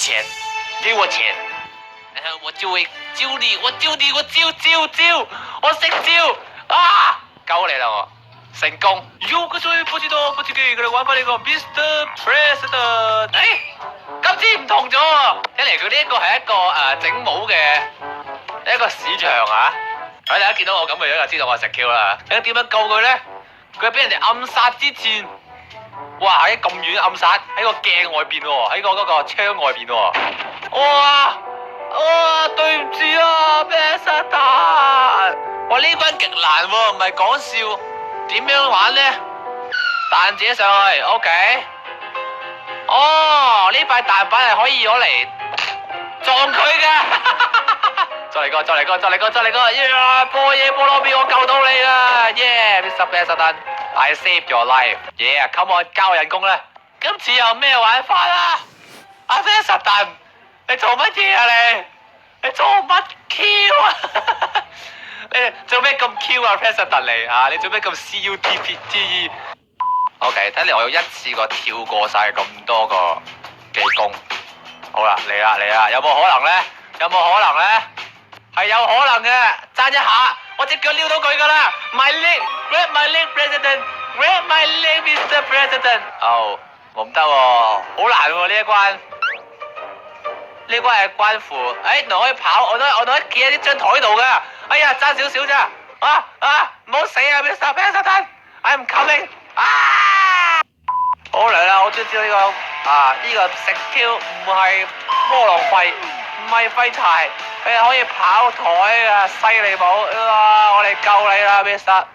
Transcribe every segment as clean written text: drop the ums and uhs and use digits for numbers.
錢，給我錢，我就會招你，我招，我識招啊！救你啦我，成功。喲，個最不知道不知佢哋玩翻呢個 Mr. President，今次唔同咗喎，睇嚟佢呢一個係一個整帽嘅一個市場啊！大家見到我咁嘅樣就知道我係食 Q 啦。咁點樣救佢咧？佢喺俾人哋暗殺之前，哇喺咁遠暗殺，喺個鏡外邊喎，喺個嗰個窗外邊喎。哇！對唔住啊，咩沙達？哇呢關極難喎，唔係講笑。點樣玩咧？彈自己上去 ，OK。哦，呢塊彈板係可以攞嚟撞佢嘅。再嚟個，波嘢波羅比，我救到你啦！Mr. President，I saved your life。come on， 交人工啦！今次有咩玩法啊？阿 President， 你做乜嘢啊你？你做乜 Q 啊？你做咩咁 Q 啊 President 嚟啊？你做咩咁 CUTPTE？OK， 睇嚟我要一次過跳過晒咁多個技工。好啦，嚟啦，有冇可能咧？係有可能嘅，爭一下，我隻腳撩到佢噶啦 ！My leg, grab my leg, President, grab my leg, Mr. President。哦，我唔得喎，好難喎呢一關。呢關係關乎，我可以跑，我都可以企喺呢張台度噶。哎呀，爭少少咋？唔好死啊 ，Mr. President，I'm coming。好嚟啦，我知道呢個食 Q 唔係波浪費，唔係廢柴。佢係可以跑台啊，犀利冇？我哋救你啦 ，Mr。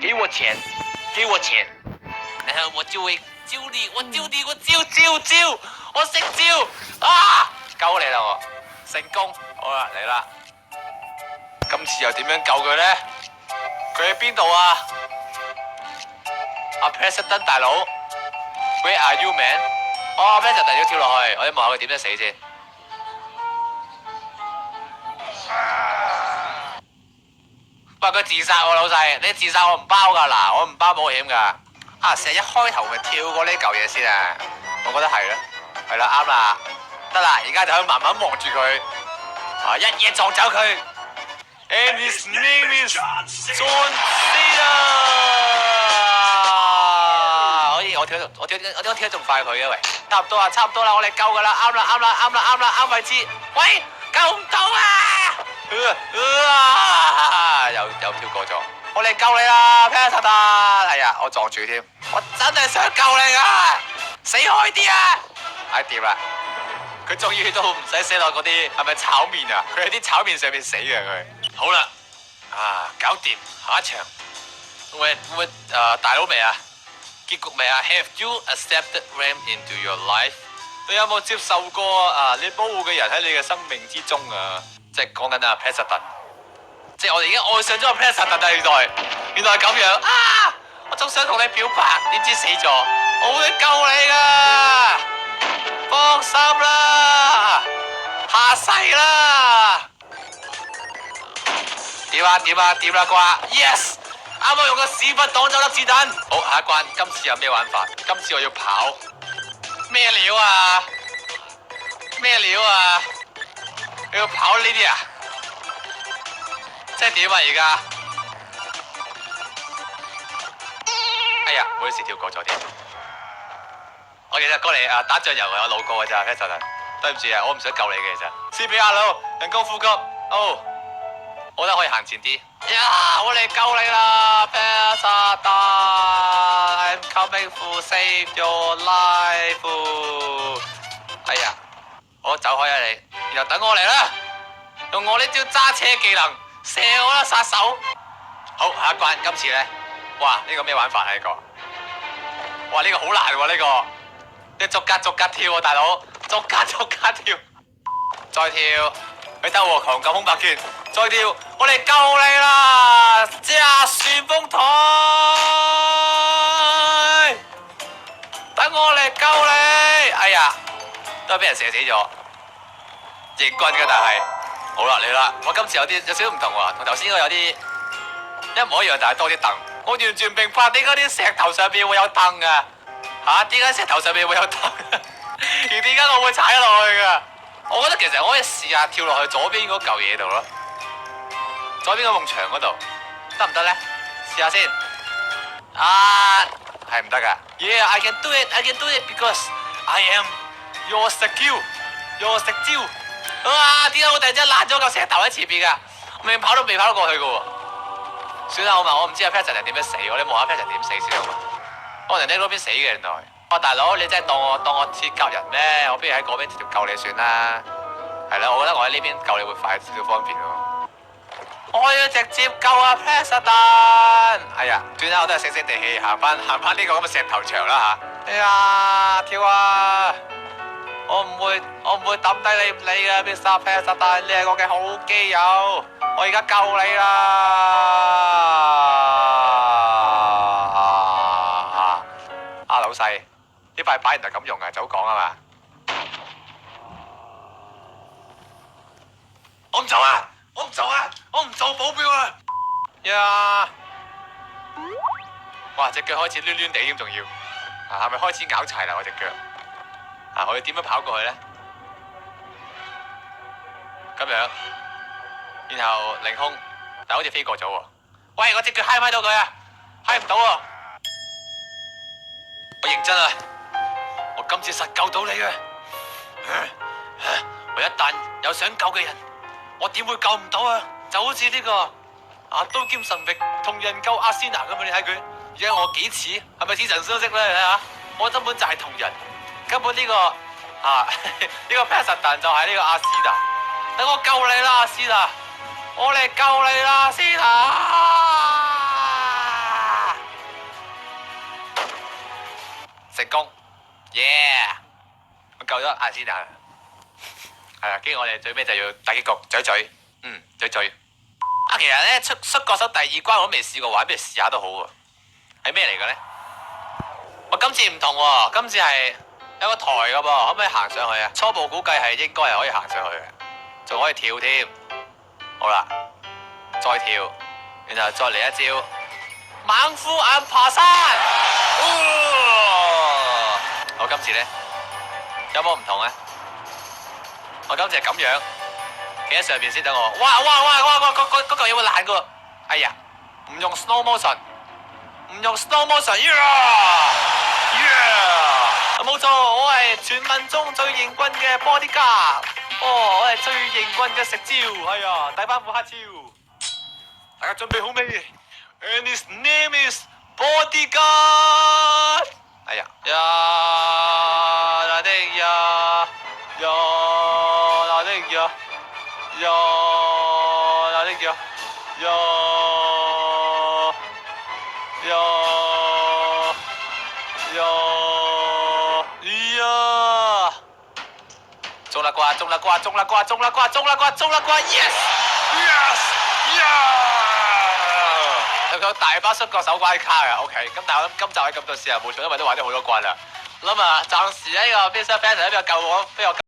給我錢，我就會招你，我招，我識招啊！救你啦我，成功。好啦，嚟啦，今次又點樣救佢咧？佢喺邊度啊？President 大佬 ，Where are you man？President 要跳落去，我要望下佢點樣死先。喂，佢自殺喎，老細，你自殺我唔包噶，嗱，我唔包保險噶。成日一開頭咪跳過呢嚿嘢先啊，我覺得係啦，係啦，啱啦，得啦，而家就可以慢慢望住佢，一嘢撞走佢。And his name is John Cena。我跳得仲快佢嘅喂，差唔多啦，我哋救噶啦，啱位置，喂，救唔到啊！又跳過咗，我哋救你啦 President， 係啊，我撞住添，我真係想救你啊，死開啲啊！掂啦，佢終於都唔使死落嗰啲係咪炒麵啊？佢喺啲炒麵上面死嘅佢。好啦，搞掂，下一場，喂，大佬未啊？結局未啊 ？Have you accepted Ram into your life？ 你有冇接受過你保護嘅人喺你嘅生命之中啊？即係講緊President， 即係我哋已經愛上咗個 President 啊！原來係咁樣啊！我仲想同你表白，點知死咗，我會救你噶，放心啦，下世啦。點啦啩 ？Yes！ 啱啱用個屎忽擋走粒子彈。好，下一關，今次有咩玩法？今次我要跑。咩料啊？你要跑呢啲啊？即係點啊？而家？哎呀，唔好意思跳過咗添。我其實過嚟打醬油我路過嘅咋 President。對唔住啊，我唔想救你嘅其實。CPR 佬，人工呼吸。我覺得可以行前啲。我嚟救你啦 President，I'm coming to save your life。哎呀，我走開啊你，然後等我嚟啦，用我呢招揸車技能射我啦殺手。好，下一關，今次咧，哇呢個咩玩法啊呢個？哇呢個好難喎呢個，你逐格跳啊大佬，逐格跳，再跳，你得喎狂撳空白鍵。再跳，我哋救你啦！揸旋風台，等我嚟救你！哎呀，都係俾人射死咗，認軍嘅但係，好啦嚟啦，我今次有少少唔同喎，同頭先應該有啲一模一樣，但係多啲凳。我完全明白點解啲石頭上邊會有凳啊！嚇，點解石頭上面會有燈？而點解我會踩落去㗎？我覺得其實我可以試下跳落去左邊嗰嚿嘢度咯，左邊嗰埲牆嗰度，得唔得咧？試下先。啊，係唔得㗎。Yeah, I can do it. I can do it because I am your skill, your skill。啊，點解我突然之間爛咗嚿石頭喺前邊㗎？我明明跑都未跑得過去㗎喎。算啦，我唔知阿 Patrick 點樣死喎，你望下 Patrick 點死先好嘛？我人哋嗰邊死嘅原來。哇，大佬你真係當我鐵甲人咩？我不如喺嗰邊直接救你算啦。係啦，我覺得我喺呢邊救你會快少少方便咯。我要直接救阿 Patrick。哎呀，轉頭我都係醒醒地氣行翻呢個咁嘅石頭牆啦嚇。哎呀，跳啊！我唔會抌低你唔理嘅，Mr. Patrick，你係我嘅好基友，我而家救你啦！老細，呢塊板原來咁用啊，早講啊嘛！我唔做啊！我唔做啊！我唔做保鏢啊！呀！哇！隻腳開始攣攣地添，仲要係咪開始拗柴啦？我隻腳我要點樣跑過去咧？咁樣，然後凌空，但好似飛過咗喎。喂！我隻腳揩唔揩到佢啊？揩唔到喎！我認真啊！我今次實救到你嘅。我一旦有想救嘅人，我點會救唔到啊？就好似呢個刀劍神域同人救阿仙娜咁啊！你睇佢，而家我幾似？係咪似曾相識咧？你睇下，我根本就係同人，根本呢個呢個 Patrick 就係呢個阿仙娜。等我救你啦，阿仙娜！我嚟救你啦，阿仙娜！成功 ，yeah！ 我救咗阿仙娜，係啦，跟住我哋最尾就要大結局，嘴嘴，嘴嘴。其實咧出國手第二關我都未試過玩，不如試下都好喎。係咩嚟嘅咧？我今次唔同喎，今次係有個台嘅噃，可唔可以行上去啊？初步估計係應該係可以行上去嘅，仲可以跳添。好啦，再跳，然後再嚟一招猛虎眼爬山。我今次咧有冇唔同咧？我今次係咁樣企喺上邊先，等我。哇！嗰嚿嘢會爛噶！哎呀，唔用 slow motion， 冇錯，我係傳聞中最型棍嘅 bodyguard。我係最型棍嘅食招，係啊，大班副黑超。大家準備好未 ？And his name is bodyguard。哎呀呀，那的呀，呀那的呀，呀那的呀，呀呀呀，中啦啩，中啦啩，中啦啩，中啦啩，中啦啩，中啦啩 ，yes yes yes。有大把出國手關卡嘅 ，OK。咁但係我諗今集喺咁多時候冇錯，因為都玩咗好多關啦。諗啊，暫時呢個 Mr. Patrick 呢邊救我，俾我。